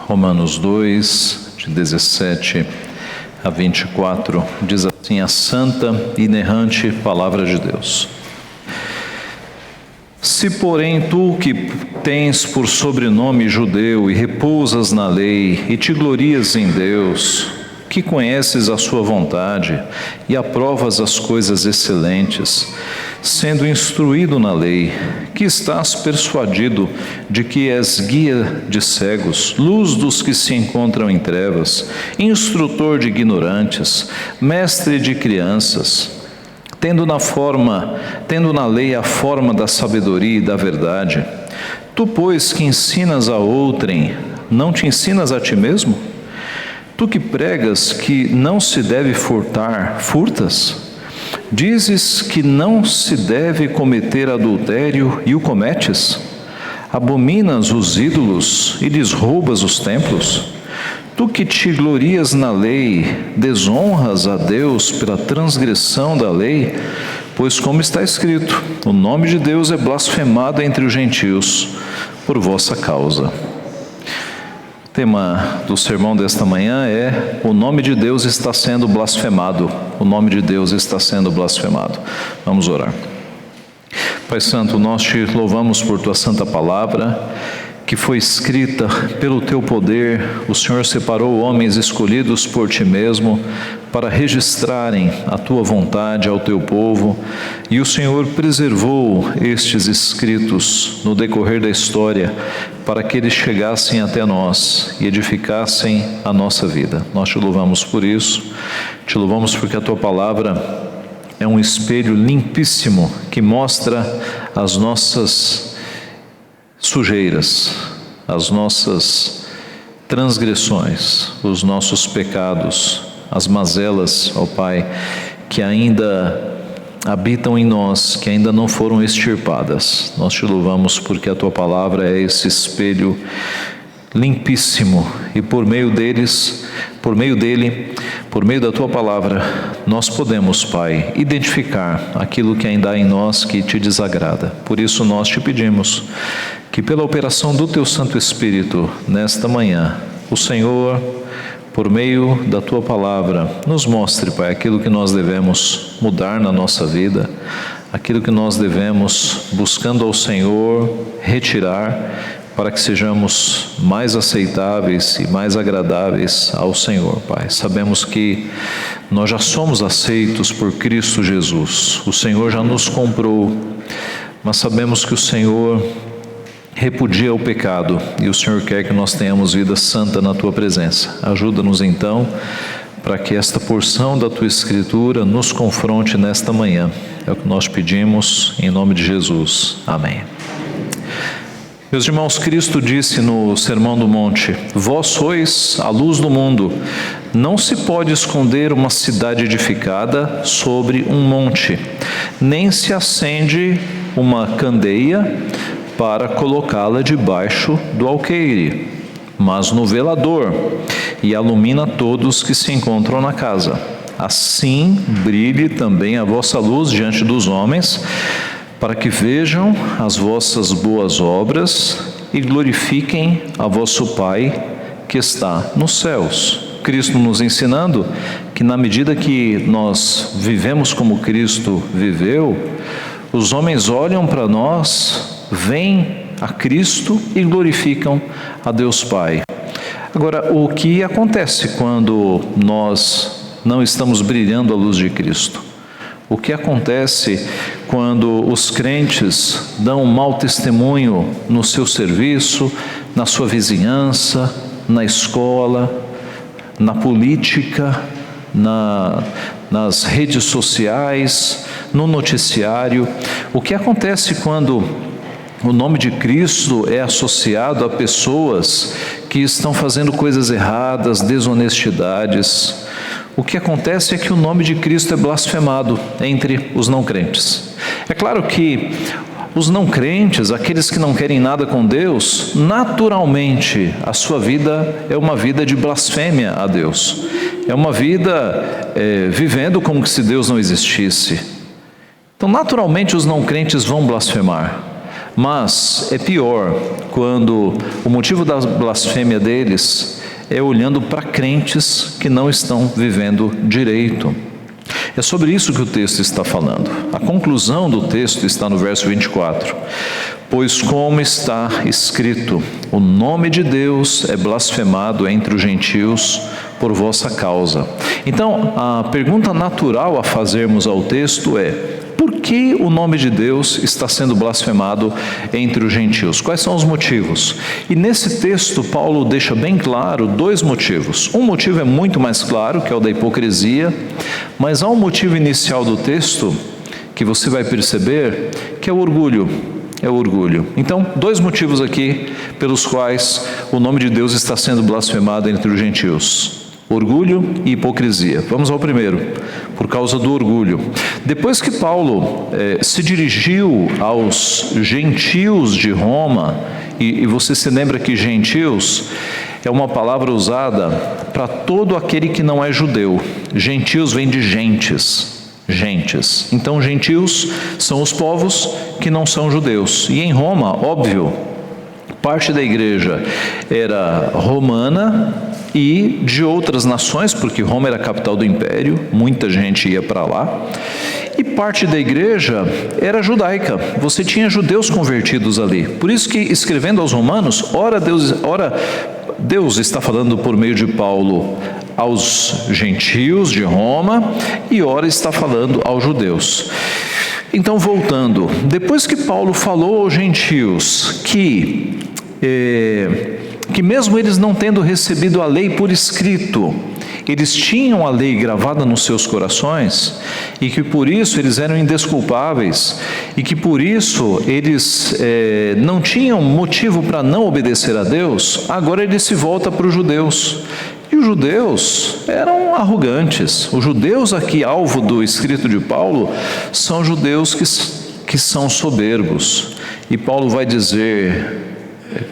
Romanos 2, de 17 a 24, diz assim a santa e inerrante palavra de Deus. Se, porém, tu que tens por sobrenome judeu e repousas na lei e te glorias em Deus, que conheces a sua vontade e aprovas as coisas excelentes, sendo instruído na lei, que estás persuadido de que és guia de cegos, luz dos que se encontram em trevas, instrutor de ignorantes, mestre de crianças, tendo na lei a forma da sabedoria e da verdade, tu, pois, que ensinas a outrem, não te ensinas a ti mesmo? Tu que pregas que não se deve furtar, furtas? Dizes que não se deve cometer adultério e o cometes? Abominas os ídolos e lhes roubas os templos? Tu que te glorias na lei, desonras a Deus pela transgressão da lei? Pois como está escrito, o nome de Deus é blasfemado entre os gentios por vossa causa. O tema do sermão desta manhã é: o nome de Deus está sendo blasfemado. O nome de Deus está sendo blasfemado. Vamos orar. Pai Santo, nós te louvamos por tua santa palavra, que foi escrita pelo teu poder. O Senhor separou homens escolhidos por ti mesmo para registrarem a tua vontade ao teu povo, e o Senhor preservou estes escritos no decorrer da história para que eles chegassem até nós e edificassem a nossa vida. Nós te louvamos por isso, te louvamos porque a tua palavra é um espelho limpíssimo que mostra as nossas sujeiras, as nossas transgressões, os nossos pecados, as mazelas, ó Pai, que ainda habitam em nós, que ainda não foram extirpadas. Nós te louvamos porque a tua palavra é esse espelho limpíssimo, e por meio da tua palavra, nós podemos, Pai, identificar aquilo que ainda há em nós que te desagrada. Por isso nós te pedimos que pela operação do teu Santo Espírito, nesta manhã, o Senhor, por meio da tua palavra, nos mostre, Pai, aquilo que nós devemos mudar na nossa vida, aquilo que nós devemos, buscando ao Senhor, retirar, para que sejamos mais aceitáveis e mais agradáveis ao Senhor, Pai. Sabemos que nós já somos aceitos por Cristo Jesus, o Senhor já nos comprou, mas sabemos que o Senhor repudia o pecado, e o Senhor quer que nós tenhamos vida santa na tua presença. Ajuda-nos então, para que esta porção da tua Escritura nos confronte nesta manhã. É o que nós pedimos, em nome de Jesus. Amém. Meus irmãos, Cristo disse no Sermão do Monte: vós sois a luz do mundo. Não se pode esconder uma cidade edificada sobre um monte, nem se acende uma candeia para colocá-la debaixo do alqueire, mas no velador, e alumina todos que se encontram na casa. Assim brilhe também a vossa luz diante dos homens, para que vejam as vossas boas obras e glorifiquem a vosso Pai que está nos céus. Cristo nos ensinando que na medida que nós vivemos como Cristo viveu, os homens olham para nós, veem a Cristo e glorificam a Deus Pai. Agora, o que acontece quando nós não estamos brilhando a luz de Cristo? O que acontece quando os crentes dão um mau testemunho no seu serviço, na sua vizinhança, na escola, na política, nas redes sociais, no noticiário? O que acontece quando o nome de Cristo é associado a pessoas que estão fazendo coisas erradas, desonestidades? O que acontece é que o nome de Cristo é blasfemado entre os não crentes. É claro que os não crentes, aqueles que não querem nada com Deus, naturalmente a sua vida é uma vida de blasfêmia a Deus. É uma vida vivendo como se Deus não existisse. Então, naturalmente, os não crentes vão blasfemar. Mas é pior quando o motivo da blasfêmia deles é olhando para crentes que não estão vivendo direito. É sobre isso que o texto está falando. A conclusão do texto está no verso 24. Pois como está escrito, o nome de Deus é blasfemado entre os gentios por vossa causa. Então, a pergunta natural a fazermos ao texto é: por que o nome de Deus está sendo blasfemado entre os gentios? Quais são os motivos? E nesse texto, Paulo deixa bem claro dois motivos. Um motivo é muito mais claro, que é o da hipocrisia, mas há um motivo inicial do texto que você vai perceber, que é o orgulho. É o orgulho. Então, dois motivos aqui pelos quais o nome de Deus está sendo blasfemado entre os gentios: orgulho e hipocrisia. Vamos ao primeiro, por causa do orgulho. Depois que Paulo se dirigiu aos gentios de Roma, e você se lembra que gentios é uma palavra usada para todo aquele que não é judeu. Gentios vem de gentes. Então, gentios são os povos que não são judeus. E em Roma, óbvio, parte da igreja era romana e de outras nações, porque Roma era a capital do império, muita gente ia para lá. E parte da igreja era judaica, você tinha judeus convertidos ali. Por isso que, escrevendo aos romanos, ora Deus está falando por meio de Paulo aos gentios de Roma, e ora está falando aos judeus. Então, voltando, depois que Paulo falou aos gentios que mesmo eles não tendo recebido a lei por escrito, eles tinham a lei gravada nos seus corações, e que por isso eles eram indesculpáveis, e que por isso eles não tinham motivo para não obedecer a Deus, agora ele se volta para os judeus. E os judeus eram arrogantes. Os judeus aqui, alvo do escrito de Paulo, são judeus que são soberbos. E Paulo vai dizer,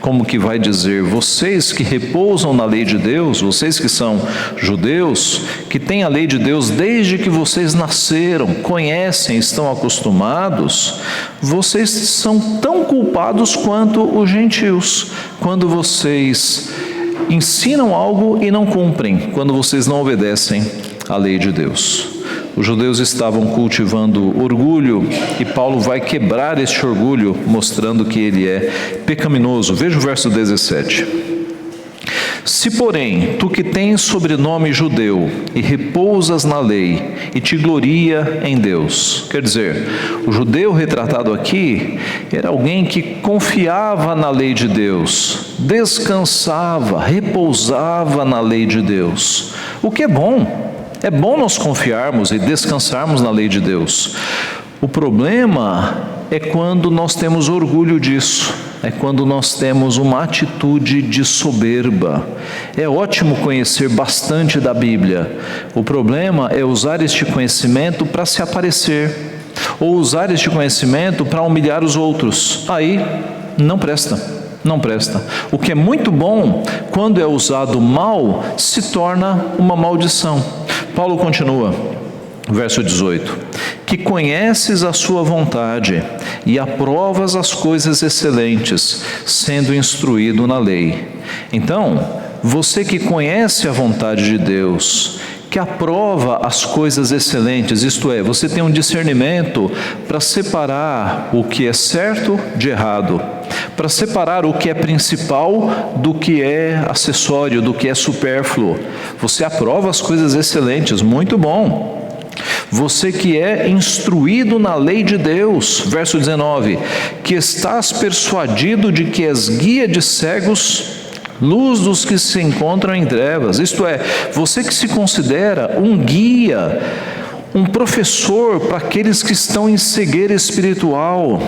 como que vai dizer: vocês que repousam na lei de Deus, vocês que são judeus, que têm a lei de Deus desde que vocês nasceram, conhecem, estão acostumados, vocês são tão culpados quanto os gentios, quando vocês ensinam algo e não cumprem, quando vocês não obedecem à lei de Deus. Os judeus estavam cultivando orgulho, e Paulo vai quebrar este orgulho, mostrando que ele é pecaminoso. Veja o verso 17. Se, porém, tu que tens sobrenome judeu, e repousas na lei, e te gloria em Deus. Quer dizer, o judeu retratado aqui era alguém que confiava na lei de Deus, descansava, repousava na lei de Deus, o que é bom. É bom nós confiarmos e descansarmos na lei de Deus. O problema é quando nós temos orgulho disso, é quando nós temos uma atitude de soberba. É ótimo conhecer bastante da Bíblia. O problema é usar este conhecimento para se aparecer, ou usar este conhecimento para humilhar os outros. Aí não presta. Não presta. O que é muito bom, quando é usado mal, se torna uma maldição. Paulo continua, verso 18: que conheces a sua vontade e aprovas as coisas excelentes, sendo instruído na lei. Então, você que conhece a vontade de Deus, que aprova as coisas excelentes, isto é, você tem um discernimento para separar o que é certo de errado, para separar o que é principal do que é acessório, do que é supérfluo. Você aprova as coisas excelentes, muito bom. Você que é instruído na lei de Deus, verso 19, que estás persuadido de que és guia de cegos, luz dos que se encontram em trevas. Isto é, você que se considera um guia, um professor para aqueles que estão em cegueira espiritual.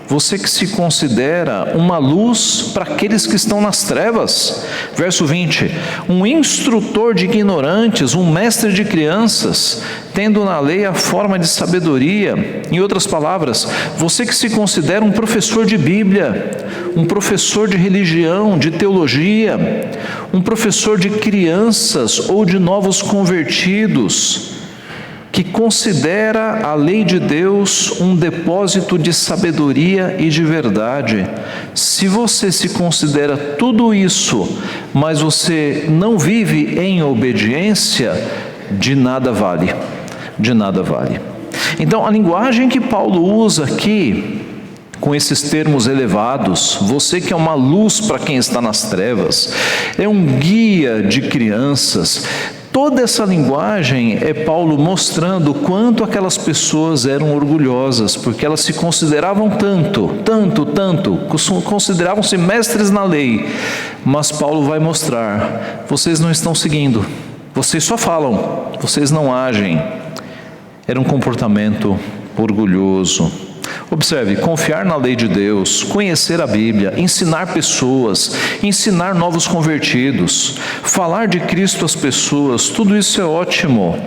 Você que se considera uma luz para aqueles que estão nas trevas. Verso 20, um instrutor de ignorantes, um mestre de crianças, tendo na lei a forma de sabedoria. Em outras palavras, você que se considera um professor de Bíblia, um professor de religião, de teologia, um professor de crianças ou de novos convertidos. que considera a lei de Deus um depósito de sabedoria e de verdade. Se você se considera tudo isso, mas você não vive em obediência, de nada vale, de nada vale. Então, a linguagem que Paulo usa aqui, com esses termos elevados, você que é uma luz para quem está nas trevas, é um guia de crianças. Toda essa linguagem é Paulo mostrando quanto aquelas pessoas eram orgulhosas, porque elas se consideravam tanto, consideravam-se mestres na lei. Mas Paulo vai mostrar: vocês não estão seguindo, vocês só falam, vocês não agem. Era um comportamento orgulhoso. Observe, confiar na lei de Deus, conhecer a Bíblia, ensinar pessoas, ensinar novos convertidos, falar de Cristo às pessoas, tudo isso é ótimo.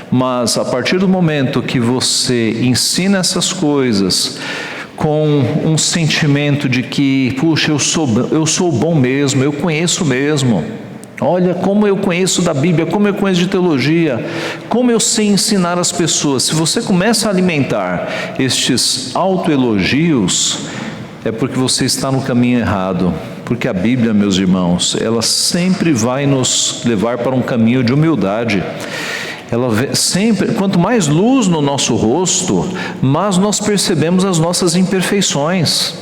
Mas a partir do momento que você ensina essas coisas com um sentimento de que, puxa, eu sou bom mesmo, eu conheço mesmo. Olha como eu conheço da Bíblia, como eu conheço de teologia, como eu sei ensinar as pessoas. Se você começa a alimentar estes autoelogios, é porque você está no caminho errado. Porque a Bíblia, meus irmãos, ela sempre vai nos levar para um caminho de humildade. Ela sempre, quanto mais luz no nosso rosto, mais nós percebemos as nossas imperfeições.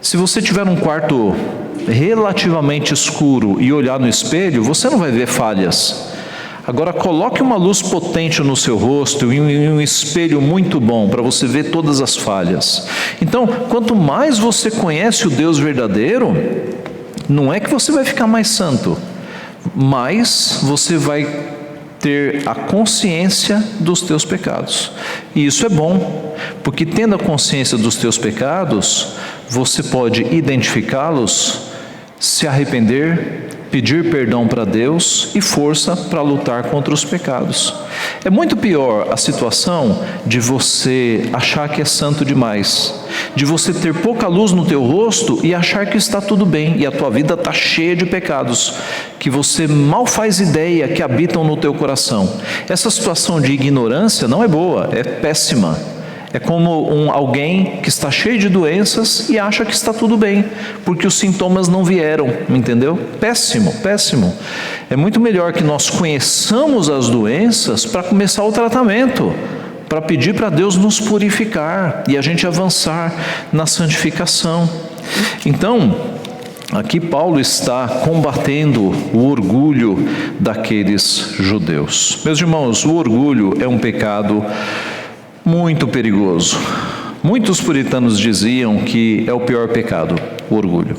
Se você tiver um quarto relativamente escuro e olhar no espelho, você não vai ver falhas. Agora coloque uma luz potente no seu rosto e um espelho muito bom para você ver todas as falhas. Então, quanto mais você conhece o Deus verdadeiro, não é que você vai ficar mais santo, mas você vai ter a consciência dos teus pecados. E isso é bom, porque tendo a consciência dos teus pecados, você pode identificá-los, se arrepender, pedir perdão para Deus e força para lutar contra os pecados. É muito pior a situação de você achar que é santo demais, de você ter pouca luz no teu rosto e achar que está tudo bem e a tua vida está cheia de pecados que você mal faz ideia que habitam no teu coração. Essa situação de ignorância não é boa, é péssima. É como alguém que está cheio de doenças e acha que está tudo bem, porque os sintomas não vieram, entendeu? Péssimo, péssimo. É muito melhor que nós conheçamos as doenças para começar o tratamento, para pedir para Deus nos purificar e a gente avançar na santificação. Então, aqui Paulo está combatendo o orgulho daqueles judeus. Meus irmãos, o orgulho é um pecado muito perigoso. Muitos puritanos diziam que é o pior pecado, o orgulho.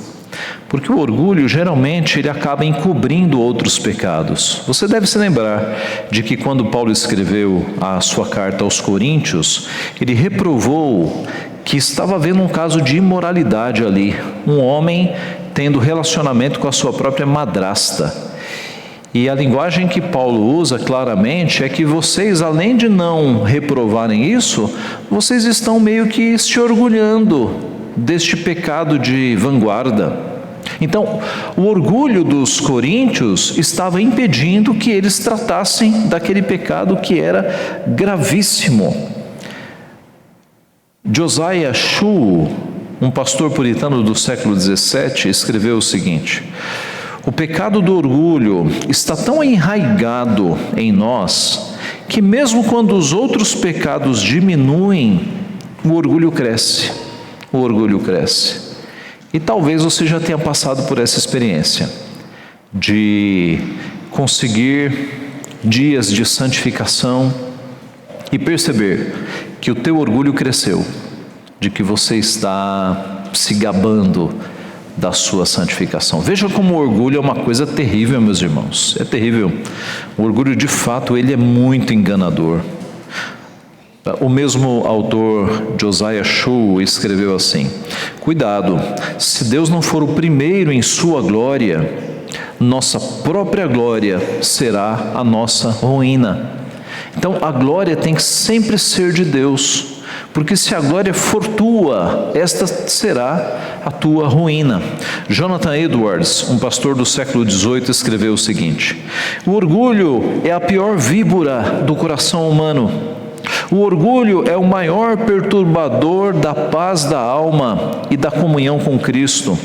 Porque o orgulho, geralmente, ele acaba encobrindo outros pecados. Você deve se lembrar de que quando Paulo escreveu a sua carta aos Coríntios, ele reprovou que estava havendo um caso de imoralidade ali. Um homem tendo relacionamento com a sua própria madrasta. E a linguagem que Paulo usa claramente é que vocês, além de não reprovarem isso, vocês estão meio que se orgulhando deste pecado de vanguarda. Então, o orgulho dos coríntios estava impedindo que eles tratassem daquele pecado que era gravíssimo. Josiah Shu, um pastor puritano do século 17, escreveu o seguinte: o pecado do orgulho está tão enraizado em nós, que mesmo quando os outros pecados diminuem, o orgulho cresce, o orgulho cresce. E talvez você já tenha passado por essa experiência, de conseguir dias de santificação e perceber que o teu orgulho cresceu, de que você está se gabando da sua santificação. Veja como o orgulho é uma coisa terrível, meus irmãos. É terrível. O orgulho, de fato, ele é muito enganador. O mesmo autor, Josiah Shu, escreveu assim: cuidado, se Deus não for o primeiro em sua glória, nossa própria glória será a nossa ruína. Então, a glória tem que sempre ser de Deus, porque se a glória for tua, esta será a tua ruína. Jonathan Edwards, um pastor do século XVIII, escreveu o seguinte: o orgulho é a pior víbora do coração humano. O orgulho é o maior perturbador da paz da alma e da comunhão com Cristo.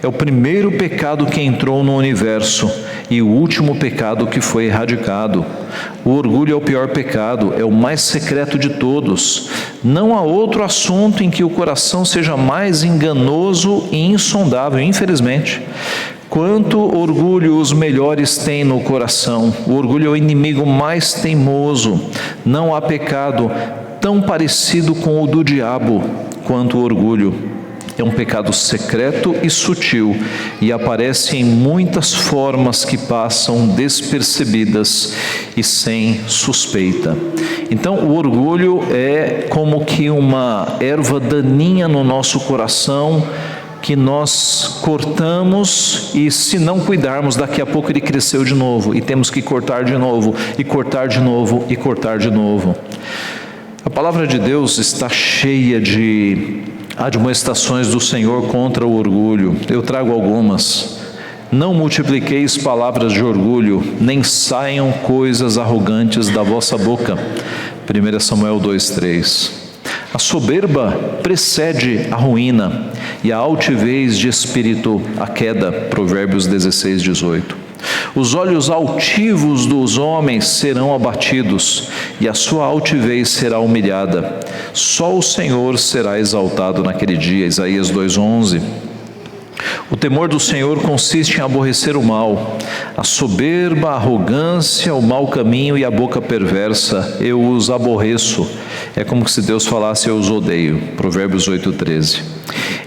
É o primeiro pecado que entrou no universo e o último pecado que foi erradicado. O orgulho é o pior pecado, é o mais secreto de todos. Não há outro assunto em que o coração seja mais enganoso e insondável, infelizmente. Quanto orgulho os melhores têm no coração. O orgulho é o inimigo mais teimoso. Não há pecado tão parecido com o do diabo quanto o orgulho. É um pecado secreto e sutil e aparece em muitas formas que passam despercebidas e sem suspeita. Então, o orgulho é como que uma erva daninha no nosso coração que nós cortamos e, se não cuidarmos, daqui a pouco ele cresceu de novo e temos que cortar de novo e cortar de novo e cortar de novo. A palavra de Deus está cheia de admoestações do Senhor contra o orgulho. Eu trago algumas. Não multipliqueis palavras de orgulho, nem saiam coisas arrogantes da vossa boca. 1 Samuel 2:3. A soberba precede a ruína, e a altivez de espírito a queda. Provérbios 16:18. Os olhos altivos dos homens serão abatidos, e a sua altivez será humilhada. Só o Senhor será exaltado naquele dia. Isaías 2:11. O temor do Senhor consiste em aborrecer o mal. A soberba, a arrogância, o mau caminho e a boca perversa, eu os aborreço. É como se Deus falasse: eu os odeio. Provérbios 8:13.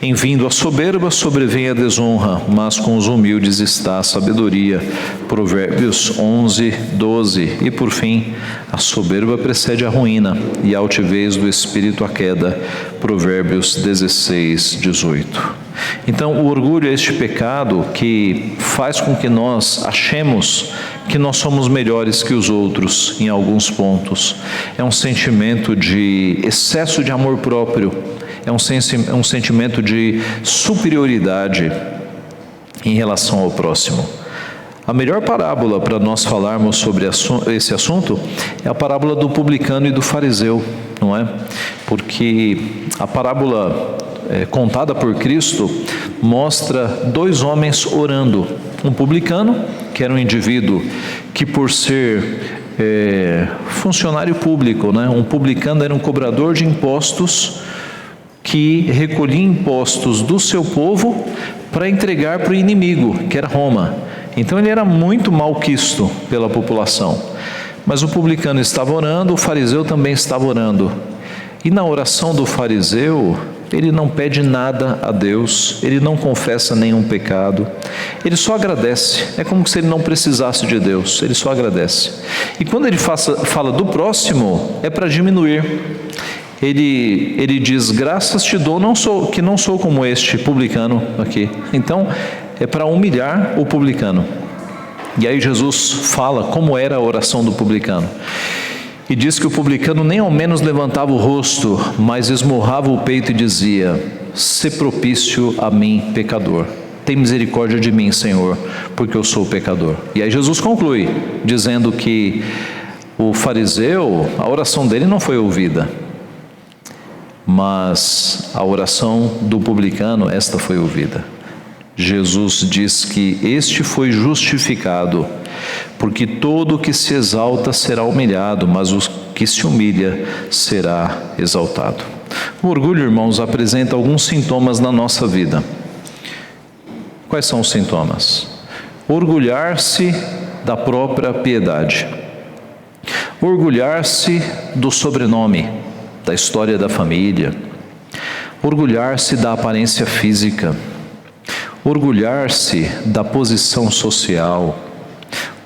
Em vindo a soberba, sobrevém a desonra, mas com os humildes está a sabedoria. Provérbios 11:12. E por fim, a soberba precede a ruína, e a altivez do espírito a queda. Provérbios 16:18. Então, o orgulho é este pecado que faz com que nós achemos que nós somos melhores que os outros em alguns pontos. É um sentimento de excesso de amor próprio, é um sentimento de superioridade em relação ao próximo. A melhor parábola para nós falarmos sobre esse assunto é a parábola do publicano e do fariseu, não é? Porque a parábola contada por Cristo mostra dois homens orando. Um publicano, que era um indivíduo que, por ser funcionário público, né? Um publicano era um cobrador de impostos que recolhia impostos do seu povo para entregar para o inimigo, que era Roma. Então ele era muito malquisto pela população. Mas o publicano estava orando, o fariseu também estava orando. E na oração do fariseu, ele não pede nada a Deus, ele não confessa nenhum pecado, ele só agradece. É como se ele não precisasse de Deus, ele só agradece. E quando ele fala do próximo, é para diminuir. Ele diz: graças te dou, que não sou como este publicano aqui. Então, é para humilhar o publicano. E aí Jesus fala como era a oração do publicano. E diz que o publicano nem ao menos levantava o rosto, mas esmurrava o peito e dizia: sê propício a mim, pecador. Tem misericórdia de mim, Senhor, porque eu sou pecador. E aí Jesus conclui, dizendo que o fariseu, a oração dele não foi ouvida, mas a oração do publicano, esta foi ouvida. Jesus diz que este foi justificado, porque todo o que se exalta será humilhado, mas o que se humilha será exaltado. O orgulho, irmãos, apresenta alguns sintomas na nossa vida. Quais são os sintomas? Orgulhar-se da própria piedade, orgulhar-se do sobrenome, da história da família, orgulhar-se da aparência física, orgulhar-se da posição social,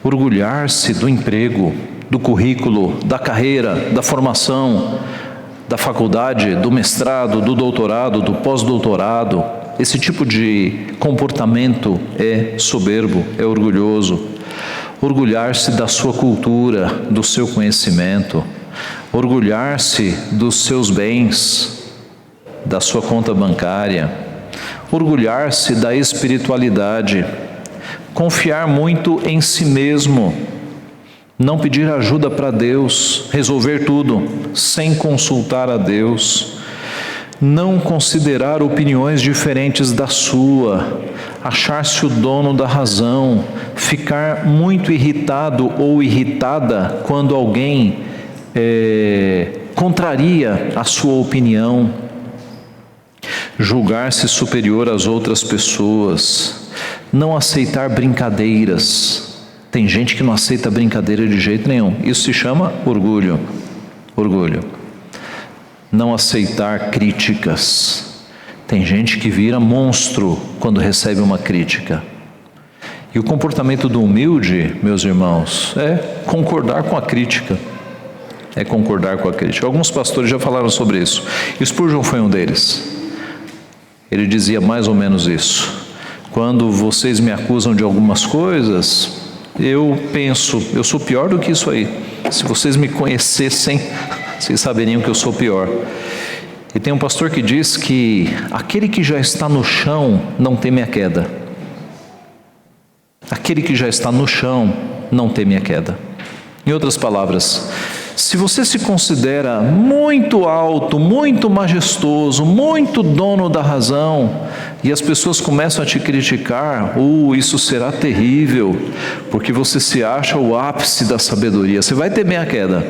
orgulhar-se do emprego, do currículo, da carreira, da formação, da faculdade, do mestrado, do doutorado, do pós-doutorado. Esse tipo de comportamento é soberbo, é orgulhoso. Orgulhar-se da sua cultura, do seu conhecimento, orgulhar-se dos seus bens, da sua conta bancária, orgulhar-se da espiritualidade, confiar muito em si mesmo, não pedir ajuda para Deus, resolver tudo sem consultar a Deus, não considerar opiniões diferentes da sua, achar-se o dono da razão, ficar muito irritado ou irritada quando alguém contraria a sua opinião, julgar-se superior às outras pessoas, não aceitar brincadeiras. Tem gente que não aceita brincadeira de jeito nenhum. Isso se chama orgulho. Orgulho. Não aceitar críticas. Tem gente que vira monstro quando recebe uma crítica. E o comportamento do humilde, meus irmãos, é concordar com a crítica. É concordar com a crítica. Alguns pastores já falaram sobre isso. Spurgeon foi um deles. Ele dizia mais ou menos isso. Quando vocês me acusam de algumas coisas, eu penso, eu sou pior do que isso aí. Se vocês me conhecessem, vocês saberiam que eu sou pior. E tem um pastor que diz que aquele que já está no chão não teme a queda. Aquele que já está no chão não teme a queda. Em outras palavras, se você se considera muito alto, muito majestoso, muito dono da razão, e as pessoas começam a te criticar, isso será terrível, porque você se acha o ápice da sabedoria, você vai temer a queda.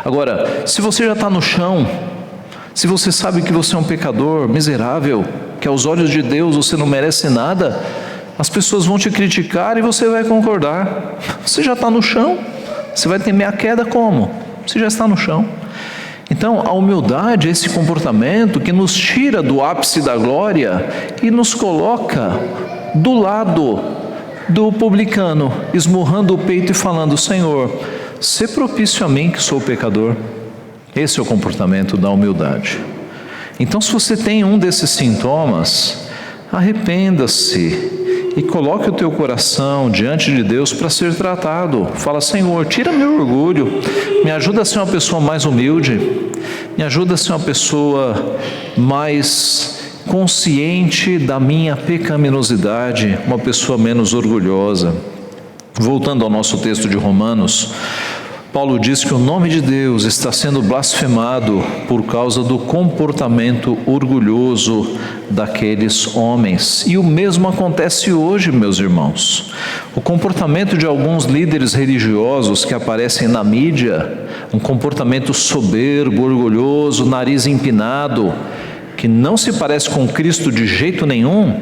Agora, se você já está no chão, se você sabe que você é um pecador miserável, que aos olhos de Deus você não merece nada, as pessoas vão te criticar e você vai concordar. Você já está no chão, você vai temer a queda como? Você já está no chão. Então, a humildade é esse comportamento que nos tira do ápice da glória e nos coloca do lado do publicano, esmurrando o peito e falando: Senhor, sê propício a mim que sou pecador. Esse é o comportamento da humildade. Então, se você tem um desses sintomas, arrependa-se e coloque o teu coração diante de Deus para ser tratado. Fala: Senhor, tira meu orgulho, me ajuda a ser uma pessoa mais humilde, me ajuda a ser uma pessoa mais consciente da minha pecaminosidade, uma pessoa menos orgulhosa. Voltando ao nosso texto de Romanos, Paulo diz que o nome de Deus está sendo blasfemado por causa do comportamento orgulhoso daqueles homens. E o mesmo acontece hoje, meus irmãos. O comportamento de alguns líderes religiosos que aparecem na mídia, um comportamento soberbo, orgulhoso, nariz empinado, que não se parece com Cristo de jeito nenhum,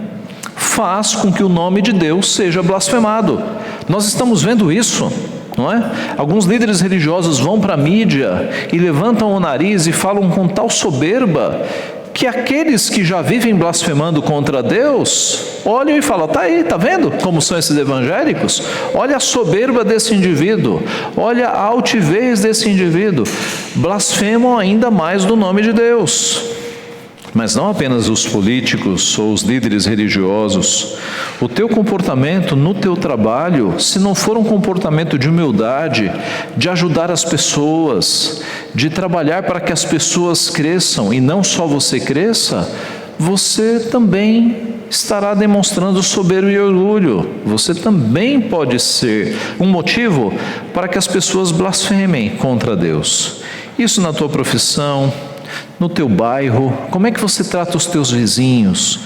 faz com que o nome de Deus seja blasfemado. Nós estamos vendo isso. Não é? Alguns líderes religiosos vão para a mídia e levantam o nariz e falam com tal soberba que aqueles que já vivem blasfemando contra Deus olham e falam: tá aí, tá vendo como são esses evangélicos? Olha a soberba desse indivíduo, olha a altivez desse indivíduo. Blasfemam ainda mais do nome de Deus. Mas não apenas os políticos ou os líderes religiosos. O teu comportamento no teu trabalho, se não for um comportamento de humildade, de ajudar as pessoas, de trabalhar para que as pessoas cresçam e não só você cresça, você também estará demonstrando soberba e orgulho. Você também pode ser um motivo para que as pessoas blasfemem contra Deus. Isso na tua profissão, no teu bairro. Como é que você trata os teus vizinhos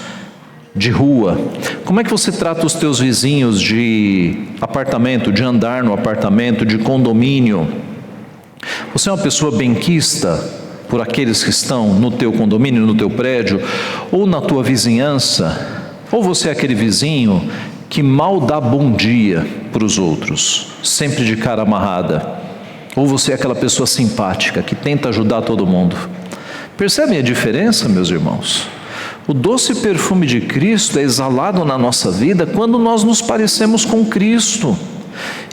de rua? Como é que você trata os teus vizinhos de apartamento, de andar no apartamento, de condomínio? Você é uma pessoa benquista por aqueles que estão no teu condomínio, no teu prédio, ou na tua vizinhança? Ou você é aquele vizinho que mal dá bom dia para os outros, sempre de cara amarrada? Ou você é aquela pessoa simpática que tenta ajudar todo mundo? Percebem a diferença, meus irmãos? O doce perfume de Cristo é exalado na nossa vida quando nós nos parecemos com Cristo.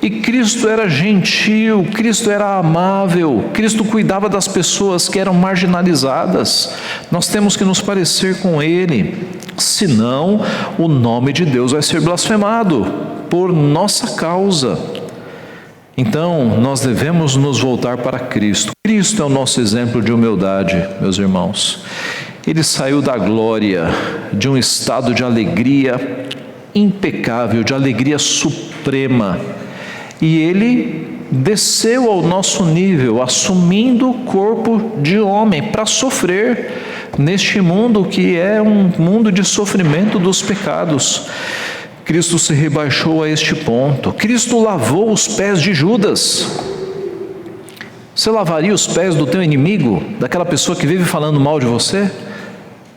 E Cristo era gentil, Cristo era amável, Cristo cuidava das pessoas que eram marginalizadas. Nós temos que nos parecer com Ele, senão o nome de Deus vai ser blasfemado por nossa causa. Então, nós devemos nos voltar para Cristo. Cristo é o nosso exemplo de humildade, meus irmãos. Ele saiu da glória, de um estado de alegria impecável, de alegria suprema. E ele desceu ao nosso nível, assumindo o corpo de homem para sofrer neste mundo que é um mundo de sofrimento dos pecados. Cristo se rebaixou a este ponto. Cristo lavou os pés de Judas. Você lavaria os pés do teu inimigo, daquela pessoa que vive falando mal de você?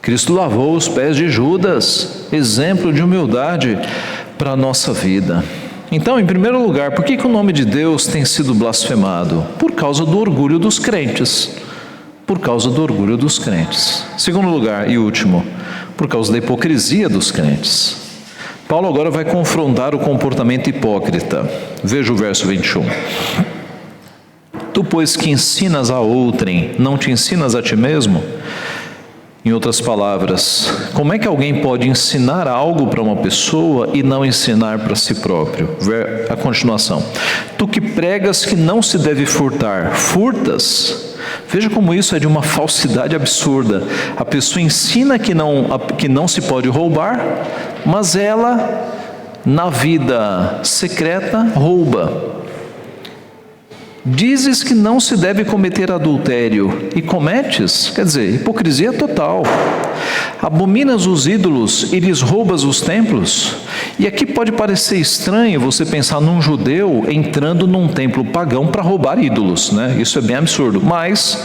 Cristo lavou os pés de Judas, exemplo de humildade para a nossa vida. Então, em primeiro lugar, por que o nome de Deus tem sido blasfemado? Por causa do orgulho dos crentes. Por causa do orgulho dos crentes. Segundo lugar e último, por causa da hipocrisia dos crentes. Paulo agora vai confrontar o comportamento hipócrita. Veja o verso 21. Tu, pois, que ensinas a outrem, não te ensinas a ti mesmo? Em outras palavras, como é que alguém pode ensinar algo para uma pessoa e não ensinar para si próprio? A continuação. Tu que pregas que não se deve furtar, furtas? Veja como isso é de uma falsidade absurda. A pessoa ensina que não se pode roubar, mas ela, na vida secreta, rouba. Dizes que não se deve cometer adultério e cometes, quer dizer, hipocrisia total. Abominas os ídolos e lhes roubas os templos. E aqui pode parecer estranho você pensar num judeu entrando num templo pagão para roubar ídolos, né? Isso é bem absurdo, mas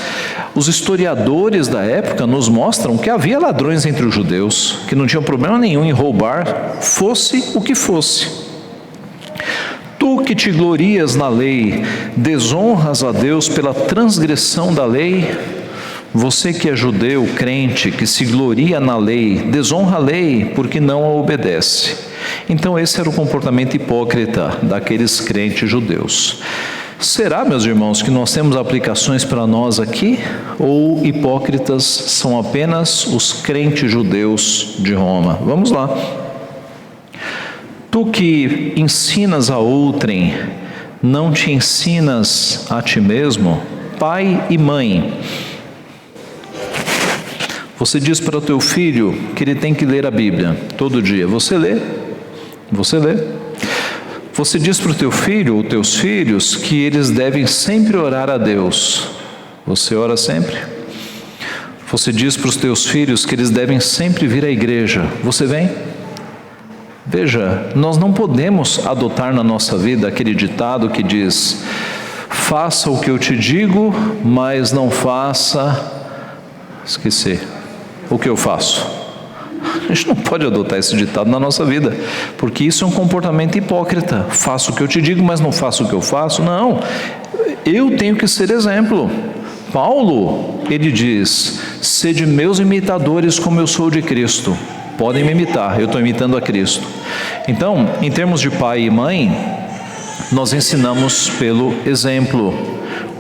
os historiadores da época nos mostram que havia ladrões entre os judeus, que não tinham problema nenhum em roubar, fosse o que fosse. Tu que te glorias na lei, desonras a Deus pela transgressão da lei? Você que é judeu, crente, que se gloria na lei, desonra a lei porque não a obedece. Então esse era o comportamento hipócrita daqueles crentes judeus. Será, meus irmãos, que nós temos aplicações para nós aqui? Ou hipócritas são apenas os crentes judeus de Roma? Vamos lá. Tu que ensinas a outrem, não te ensinas a ti mesmo? Pai e mãe, você diz para o teu filho que ele tem que ler a Bíblia todo dia. Você lê? Você lê? Você diz para o teu filho ou teus filhos que eles devem sempre orar a Deus. Você ora sempre? Você diz para os teus filhos que eles devem sempre vir à igreja. Você vem? Veja, nós não podemos adotar na nossa vida aquele ditado que diz: faça o que eu te digo, mas não faça... Esqueci. O que eu faço? A gente não pode adotar esse ditado na nossa vida, porque isso é um comportamento hipócrita. Faço o que eu te digo, mas não faço o que eu faço. Não, eu tenho que ser exemplo. Paulo, ele diz: sede meus imitadores como eu sou de Cristo. Podem me imitar, eu estou imitando a Cristo. Então, em termos de pai e mãe, nós ensinamos pelo exemplo,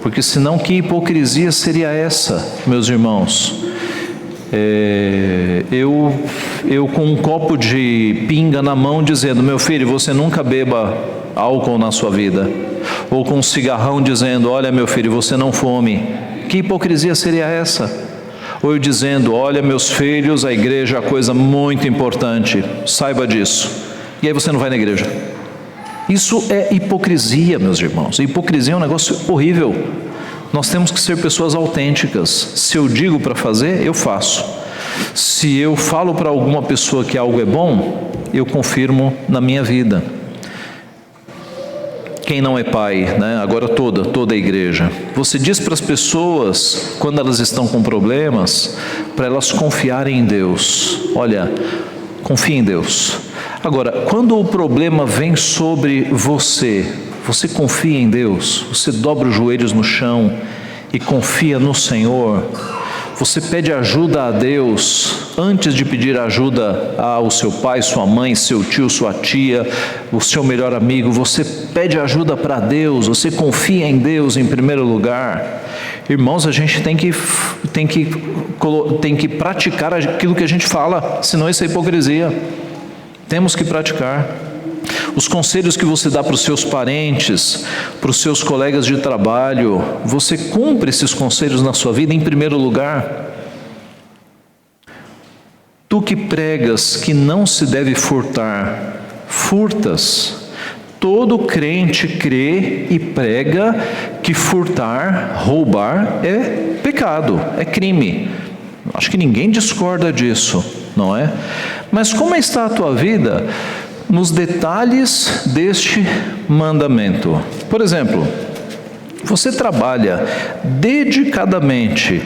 porque senão que hipocrisia seria essa, meus irmãos? Eu com um copo de pinga na mão dizendo: meu filho, você nunca beba álcool na sua vida. Ou com um cigarrão dizendo: olha, meu filho, você não fume. Que hipocrisia seria essa? Ou eu dizendo: olha, meus filhos, a igreja é uma coisa muito importante, saiba disso. E aí você não vai na igreja. Isso é hipocrisia, meus irmãos. A hipocrisia é um negócio horrível. Nós temos que ser pessoas autênticas. Se eu digo para fazer, eu faço. Se eu falo para alguma pessoa que algo é bom, eu confirmo na minha vida. Quem não é pai, né? Agora toda a igreja. Você diz para as pessoas, quando elas estão com problemas, para elas confiarem em Deus. Olha, confie em Deus. Agora, quando o problema vem sobre você, você confia em Deus, você dobra os joelhos no chão e confia no Senhor. Você pede ajuda a Deus antes de pedir ajuda ao seu pai, sua mãe, seu tio, sua tia, o seu melhor amigo. Você pede ajuda para Deus, você confia em Deus em primeiro lugar. Irmãos, a gente tem que praticar aquilo que a gente fala, senão isso é hipocrisia. Temos que praticar. os conselhos que você dá para os seus parentes, para os seus colegas de trabalho, você cumpre esses conselhos na sua vida em primeiro lugar? Tu que pregas que não se deve furtar, furtas. Todo crente crê e prega que furtar, roubar é pecado, é crime. Acho que ninguém discorda disso, não é? Mas como está a tua vida nos detalhes deste mandamento? Por exemplo, você trabalha dedicadamente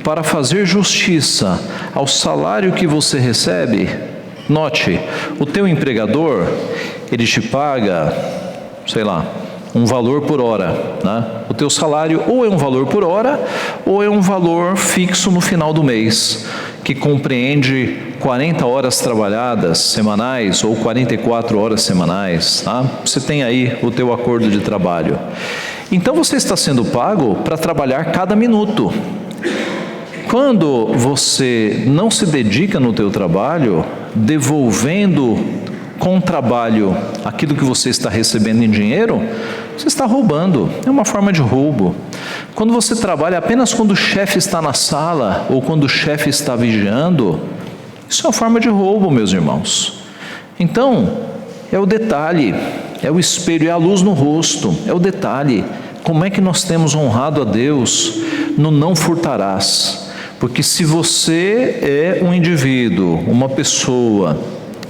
para fazer justiça ao salário que você recebe? Note, o teu empregador, ele te paga, sei lá, um valor por hora, né? O teu salário ou é um valor por hora, ou é um valor fixo no final do mês, que compreende 40 horas trabalhadas semanais ou 44 horas semanais, tá? Você tem aí o teu acordo de trabalho. Então você está sendo pago para trabalhar cada minuto. Quando você não se dedica no teu trabalho, devolvendo com o trabalho aquilo que você está recebendo em dinheiro, você está roubando, é uma forma de roubo. Quando você trabalha apenas quando o chefe está na sala ou quando o chefe está vigiando, isso é uma forma de roubo, meus irmãos. Então, é o detalhe, é o espelho, é a luz no rosto, é o detalhe. Como é que nós temos honrado a Deus no não furtarás? Porque se você é um indivíduo, uma pessoa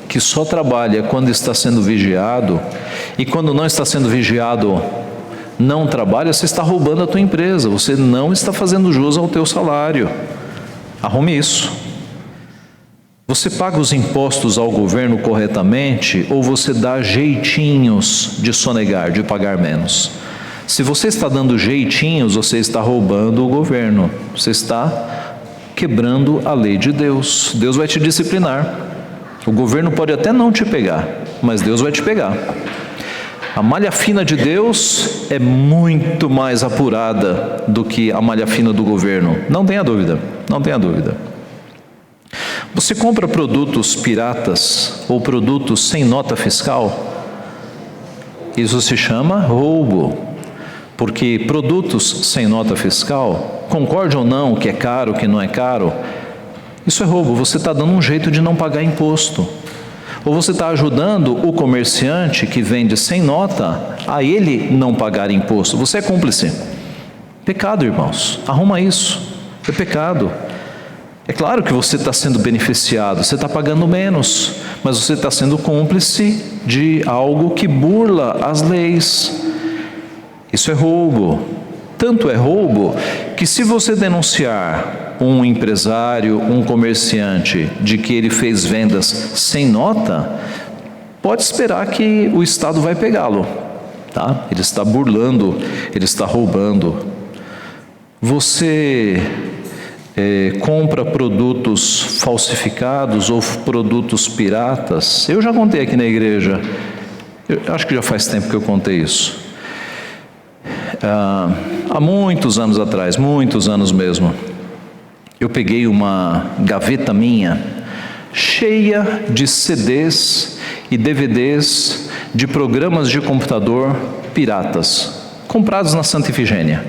que só trabalha quando está sendo vigiado, e quando não está sendo vigiado, não trabalha, você está roubando a tua empresa, você não está fazendo jus ao teu salário. Arrume isso. Você paga os impostos ao governo corretamente, ou você dá jeitinhos de sonegar, de pagar menos? Se você está dando jeitinhos, você está roubando o governo, você está quebrando a lei de Deus. Deus vai te disciplinar. O governo pode até não te pegar, mas Deus vai te pegar. A malha fina de Deus é muito mais apurada do que a malha fina do governo. Não tenha dúvida, não tenha dúvida. Você compra produtos piratas ou produtos sem nota fiscal? Isso se chama roubo. Porque produtos sem nota fiscal, concorde ou não que é caro, que não é caro, isso é roubo. Você está dando um jeito de não pagar imposto. Ou você está ajudando o comerciante que vende sem nota a ele não pagar imposto. Você é cúmplice. Pecado, irmãos. Arruma isso. É pecado. É claro que você está sendo beneficiado, você está pagando menos, mas você está sendo cúmplice de algo que burla as leis. Isso é roubo. Tanto é roubo que se você denunciar um empresário, um comerciante, de que ele fez vendas sem nota, pode esperar que o Estado vai pegá-lo, tá? Ele está burlando, ele está roubando. Você compra produtos falsificados ou produtos piratas? Eu já contei aqui na igreja, eu acho que já faz tempo que eu contei isso. Há muitos anos atrás, muitos anos mesmo, eu peguei uma gaveta minha cheia de CDs e DVDs de programas de computador piratas, comprados na Santa Ifigênia.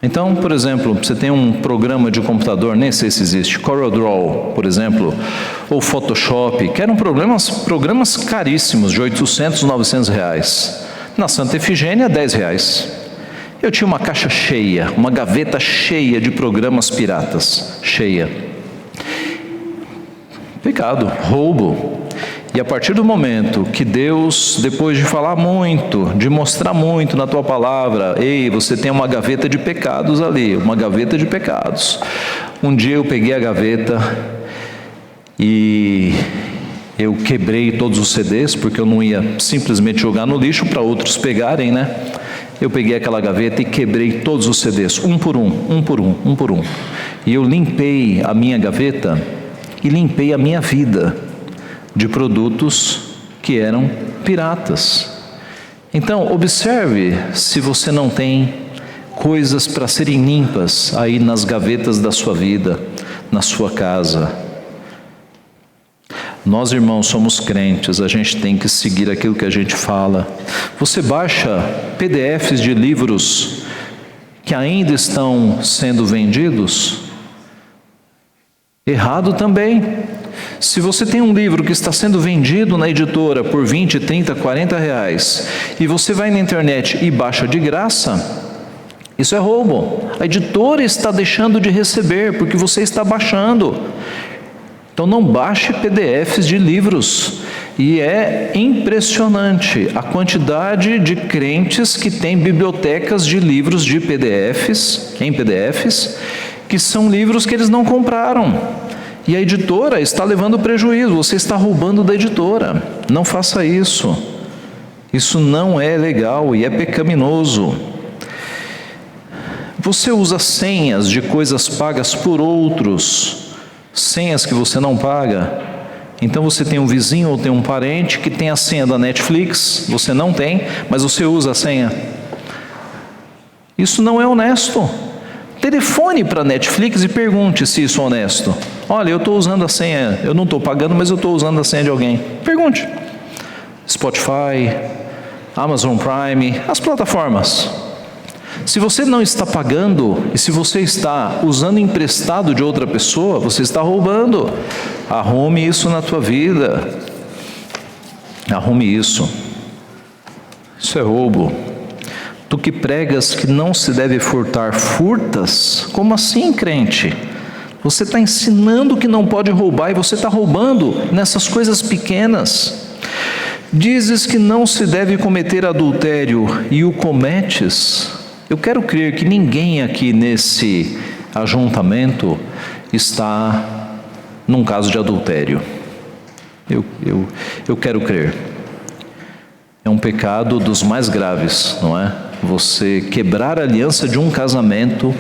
Então, por exemplo, você tem um programa de computador, nem sei se existe, CorelDRAW, por exemplo, ou Photoshop, que eram programas caríssimos, de 800, 900 reais. Na Santa Ifigênia, 10 reais. Eu tinha uma caixa cheia, uma gaveta cheia de programas piratas, cheia. Pecado, roubo. E a partir do momento que Deus, depois de falar muito, de mostrar muito na tua palavra, ei, você tem uma gaveta de pecados ali, uma gaveta de pecados. Um dia eu peguei a gaveta e eu quebrei todos os CDs, porque eu não ia simplesmente jogar no lixo para outros pegarem, né? Eu peguei aquela gaveta e quebrei todos os CDs, um por um. E eu limpei a minha gaveta e limpei a minha vida de produtos que eram piratas. Então, observe se você não tem coisas para serem limpas aí nas gavetas da sua vida, na sua casa. Nós, irmãos, somos crentes, a gente tem que seguir aquilo que a gente fala. Você baixa PDFs de livros que ainda estão sendo vendidos? Errado também. Se você tem um livro que está sendo vendido na editora por 20, 30, 40 reais e você vai na internet e baixa de graça, isso é roubo. A editora está deixando de receber porque você está baixando. Então não baixe PDFs de livros. E é impressionante a quantidade de crentes que têm bibliotecas de livros de PDFs, que são livros que eles não compraram. E a editora está levando prejuízo, você está roubando da editora. Não faça isso. Isso não é legal e é pecaminoso. Você usa senhas de coisas pagas por outros, senhas que você não paga. Então você tem um vizinho ou tem um parente que tem a senha da Netflix, você não tem, mas você usa a senha. Isso não é honesto. Telefone para a Netflix e pergunte se isso é honesto. Olha, eu estou usando a senha, eu não estou pagando, mas eu estou usando a senha de alguém. Pergunte. Spotify, Amazon Prime, as plataformas. Se você não está pagando e se você está usando emprestado de outra pessoa, você está roubando. Arrume isso na tua vida. Arrume isso. Isso é roubo. Tu que pregas que não se deve furtar, furtas? Como assim, crente? Você está ensinando que não pode roubar e você está roubando nessas coisas pequenas. Dizes que não se deve cometer adultério e o cometes. Eu quero crer que ninguém aqui nesse ajuntamento está num caso de adultério. Eu quero crer. É um pecado dos mais graves, não é? Você quebrar a aliança de um casamento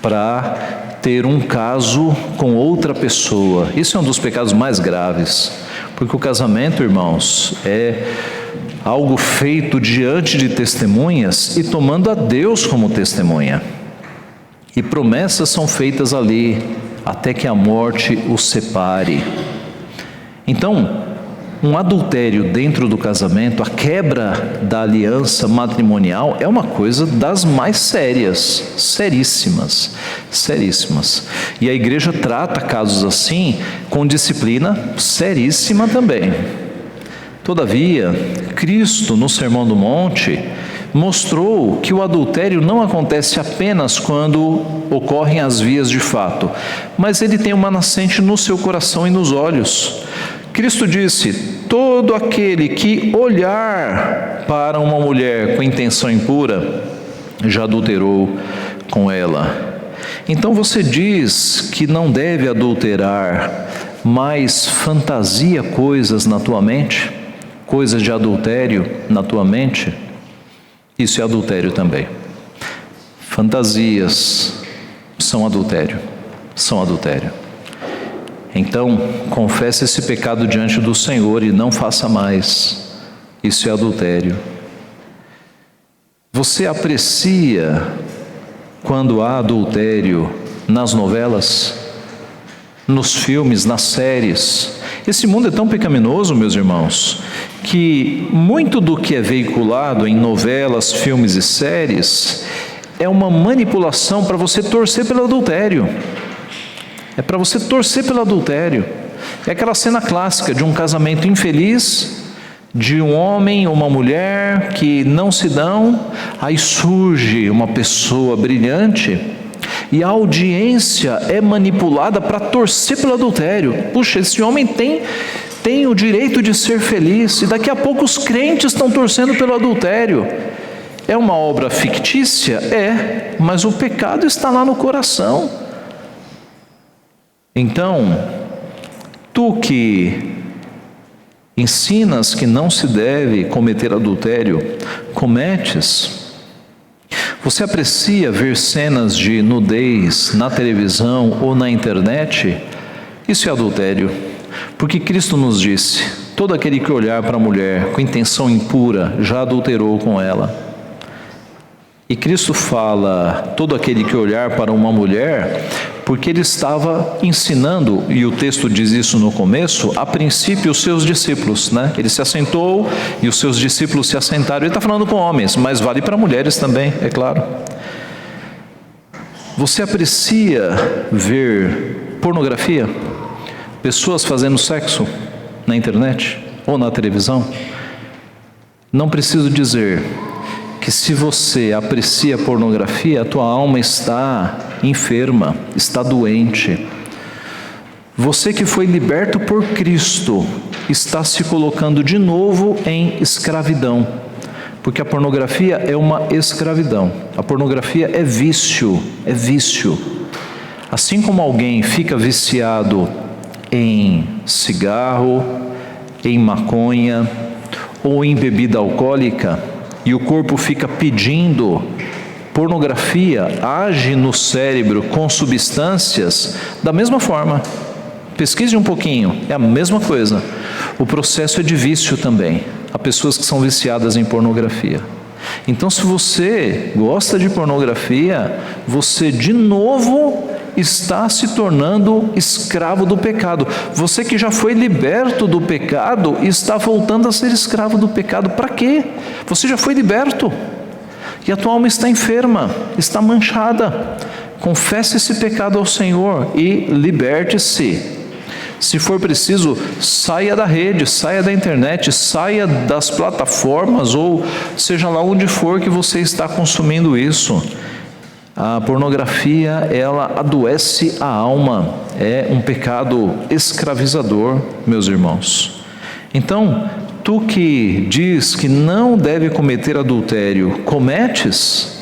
para ter um caso com outra pessoa. Isso é um dos pecados mais graves. Porque o casamento, irmãos, é algo feito diante de testemunhas e tomando a Deus como testemunha. E promessas são feitas ali, até que a morte os separe. Então, um adultério dentro do casamento, a quebra da aliança matrimonial, é uma coisa das mais sérias, seríssimas. E a igreja trata casos assim com disciplina seríssima também. Todavia, Cristo, no Sermão do Monte, mostrou que o adultério não acontece apenas quando ocorrem as vias de fato, mas ele tem uma nascente no seu coração e nos olhos. Cristo disse: todo aquele que olhar para uma mulher com intenção impura, já adulterou com ela. Então você diz que não deve adulterar, mas fantasia coisas na tua mente? Coisas de adultério na tua mente? Isso é adultério também. Fantasias são adultério. Então, confesse esse pecado diante do Senhor e não faça mais. Isso é adultério. Você aprecia quando há adultério nas novelas, nos filmes, nas séries? Esse mundo é tão pecaminoso, meus irmãos, que muito do que é veiculado em novelas, filmes e séries é uma manipulação para você torcer pelo adultério. É para você torcer pelo adultério. É aquela cena clássica de um casamento infeliz, de um homem ou uma mulher que não se dão, aí surge uma pessoa brilhante e a audiência é manipulada para torcer pelo adultério. Puxa, esse homem tem o direito de ser feliz, e daqui a pouco os crentes estão torcendo pelo adultério. É uma obra fictícia? É, mas o pecado está lá no coração. Então, tu que ensinas que não se deve cometer adultério, cometes. Você aprecia ver cenas de nudez na televisão ou na internet? Isso é adultério, porque Cristo nos disse: todo aquele que olhar para a mulher com intenção impura já adulterou com ela. E Cristo fala: todo aquele que olhar para uma mulher Porque ele estava ensinando, e o texto diz isso no começo, a princípio os seus discípulos, né? Ele se assentou e os seus discípulos se assentaram. Ele está falando com homens, mas vale para mulheres também, é claro. Você aprecia ver pornografia? Pessoas fazendo sexo na internet ou na televisão? Não preciso dizer que se você aprecia pornografia, a tua alma está enferma, está doente. Você que foi liberto por Cristo está se colocando de novo em escravidão, porque a pornografia é uma escravidão. A pornografia é vício, é vício. Assim como alguém fica viciado em cigarro, em maconha ou em bebida alcoólica, e o corpo fica pedindo, pornografia age no cérebro com substâncias da mesma forma. Pesquise um pouquinho, é a mesma coisa. O processo é de vício também. Há pessoas que são viciadas em pornografia. Então, se você gosta de pornografia, você de novo está se tornando escravo do pecado. Você que já foi liberto do pecado, está voltando a ser escravo do pecado. Para quê? Você já foi liberto. E a tua alma está enferma, está manchada. Confesse esse pecado ao Senhor e liberte-se. Se for preciso, saia da rede, saia da internet, saia das plataformas, ou seja lá onde for que você está consumindo isso. A pornografia, ela adoece a alma, é um pecado escravizador, meus irmãos. Então, tu que diz que não deve cometer adultério, cometes?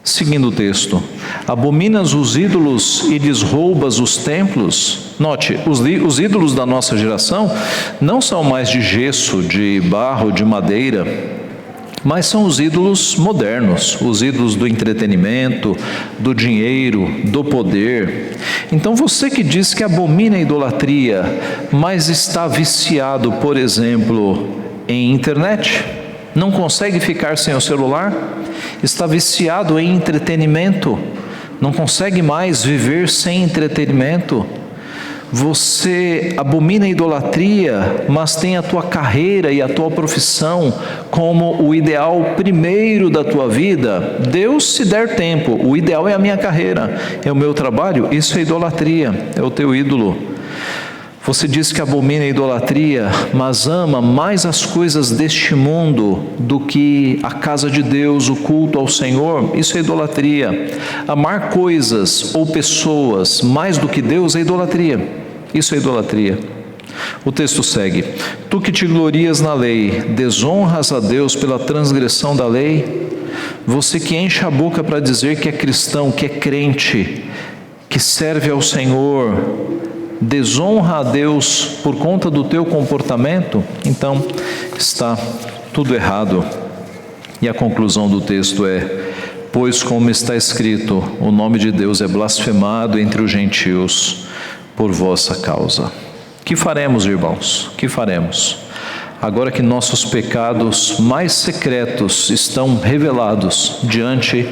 Seguindo o texto, abominas os ídolos e lhes roubas os templos. Note, os ídolos da nossa geração não são mais de gesso, de barro, de madeira, mas são os ídolos modernos, os ídolos do entretenimento, do dinheiro, do poder. Então você que diz que abomina a idolatria, mas está viciado, por exemplo, em internet, não consegue ficar sem o celular, está viciado em entretenimento, não consegue mais viver sem entretenimento. Você abomina a idolatria, mas tem a tua carreira e a tua profissão como o ideal primeiro da tua vida. Deus, se der tempo, o ideal é a minha carreira, é o meu trabalho. Isso é idolatria, é o teu ídolo. Você diz que abomina a idolatria, mas ama mais as coisas deste mundo do que a casa de Deus, o culto ao Senhor. Isso é idolatria. Amar coisas ou pessoas mais do que Deus é idolatria. Isso é idolatria. O texto segue: tu que te glorias na lei, desonras a Deus pela transgressão da lei? Você que enche a boca para dizer que é cristão, que é crente, que serve ao Senhor, desonra a Deus por conta do teu comportamento? Então está tudo errado. E a conclusão do texto é: pois como está escrito, o nome de Deus é blasfemado entre os gentios por vossa causa. Que faremos, irmãos? Que faremos? Agora que nossos pecados mais secretos estão revelados diante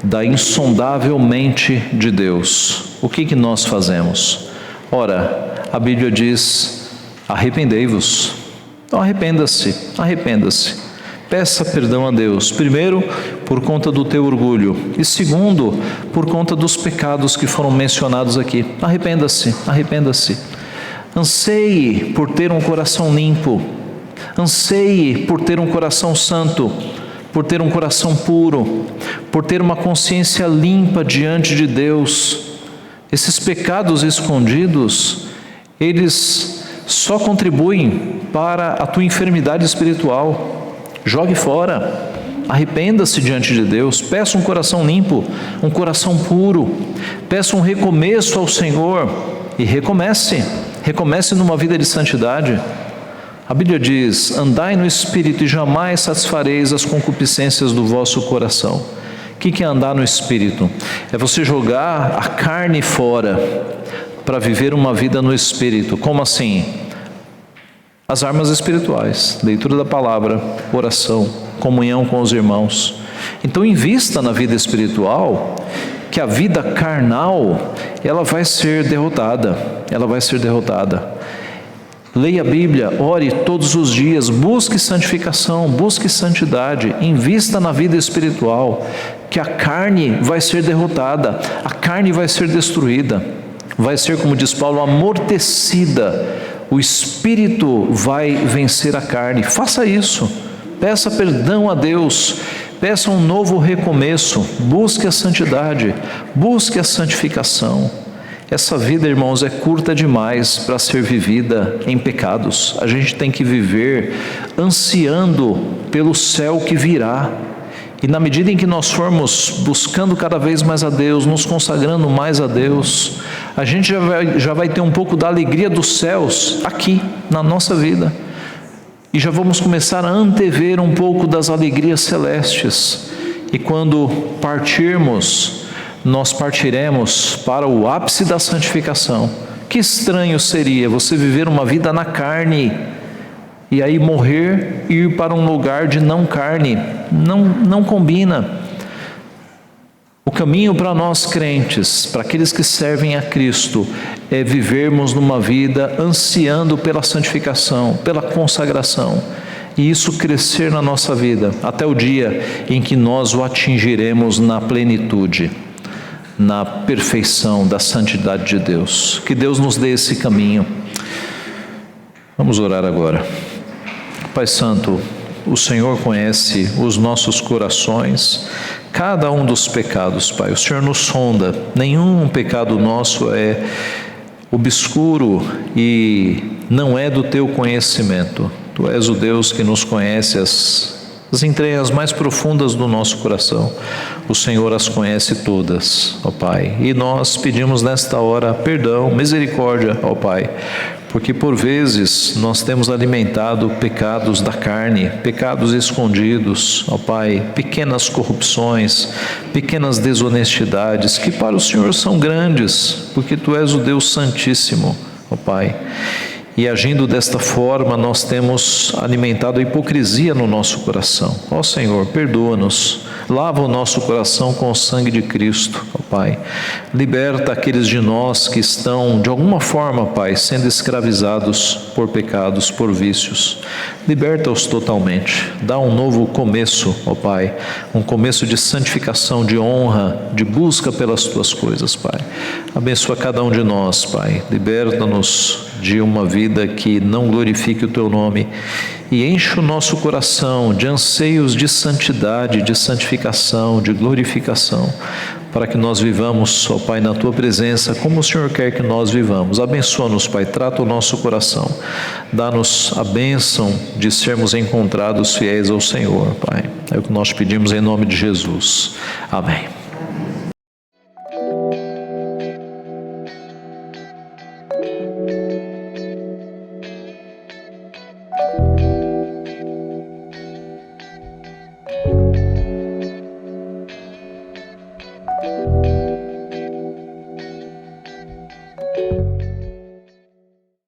da insondável mente de Deus, o que nós fazemos? Ora, a Bíblia diz: arrependei-vos. Então arrependa-se, arrependa-se. Peça perdão a Deus, primeiro, por conta do teu orgulho, e segundo, por conta dos pecados que foram mencionados aqui. Arrependa-se, arrependa-se. Anseie por ter um coração limpo, anseie por ter um coração santo, por ter um coração puro, por ter uma consciência limpa diante de Deus. Esses pecados escondidos, eles só contribuem para a tua enfermidade espiritual. Jogue fora, arrependa-se diante de Deus, peça um coração limpo, um coração puro, peça um recomeço ao Senhor e recomece numa vida de santidade. A Bíblia diz: andai no Espírito e jamais satisfareis as concupiscências do vosso coração. O que é andar no Espírito? É você jogar a carne fora para viver uma vida no Espírito. Como assim? As armas espirituais, leitura da palavra, oração, comunhão com os irmãos. Então invista na vida espiritual, que a vida carnal, ela vai ser derrotada, Leia a Bíblia, ore todos os dias, busque santificação, busque santidade, invista na vida espiritual, que a carne vai ser derrotada, a carne vai ser destruída, vai ser, como diz Paulo, amortecida, o Espírito vai vencer a carne. Faça isso, peça perdão a Deus, peça um novo recomeço, busque a santidade, busque a santificação. Essa vida, irmãos, é curta demais para ser vivida em pecados. A gente tem que viver ansiando pelo céu que virá. E na medida em que nós formos buscando cada vez mais a Deus, nos consagrando mais a Deus, a gente já vai ter um pouco da alegria dos céus aqui, na nossa vida. E já vamos começar a antever um pouco das alegrias celestes. E quando partirmos, nós partiremos para o ápice da santificação. Que estranho seria você viver uma vida na carne e aí morrer e ir para um lugar de não carne. Não combina. O caminho para nós crentes, para aqueles que servem a Cristo, é vivermos numa vida ansiando pela santificação, pela consagração, e isso crescer na nossa vida até o dia em que nós o atingiremos na plenitude, na perfeição da santidade de Deus. Que Deus nos dê esse caminho. Vamos orar agora. Pai Santo, o Senhor conhece os nossos corações, cada um dos pecados, Pai. O Senhor nos sonda, nenhum pecado nosso é obscuro e não é do Teu conhecimento. Tu és o Deus que nos conhece as entranhas mais profundas do nosso coração. O Senhor as conhece todas, ó Pai. E nós pedimos nesta hora perdão, misericórdia, ó Pai, porque por vezes nós temos alimentado pecados da carne, pecados escondidos, ó Pai, pequenas corrupções, pequenas desonestidades, que para o Senhor são grandes, porque Tu és o Deus Santíssimo, ó Pai. E agindo desta forma, nós temos alimentado a hipocrisia no nosso coração. Ó Senhor, perdoa-nos, lava o nosso coração com o sangue de Cristo, ó Pai. Liberta aqueles de nós que estão, de alguma forma, Pai, sendo escravizados por pecados, por vícios. Liberta-os totalmente. Dá um novo começo, ó Pai, um começo de santificação, de honra, de busca pelas Tuas coisas, Pai. Abençoa cada um de nós, Pai. Liberta-nos de uma vida que não glorifique o Teu nome e enche o nosso coração de anseios de santidade, de santificação, de glorificação, para que nós vivamos, ó Pai, na Tua presença, como o Senhor quer que nós vivamos. Abençoa-nos, Pai, trata o nosso coração, dá-nos a bênção de sermos encontrados fiéis ao Senhor, Pai. É o que nós pedimos em nome de Jesus. Amém.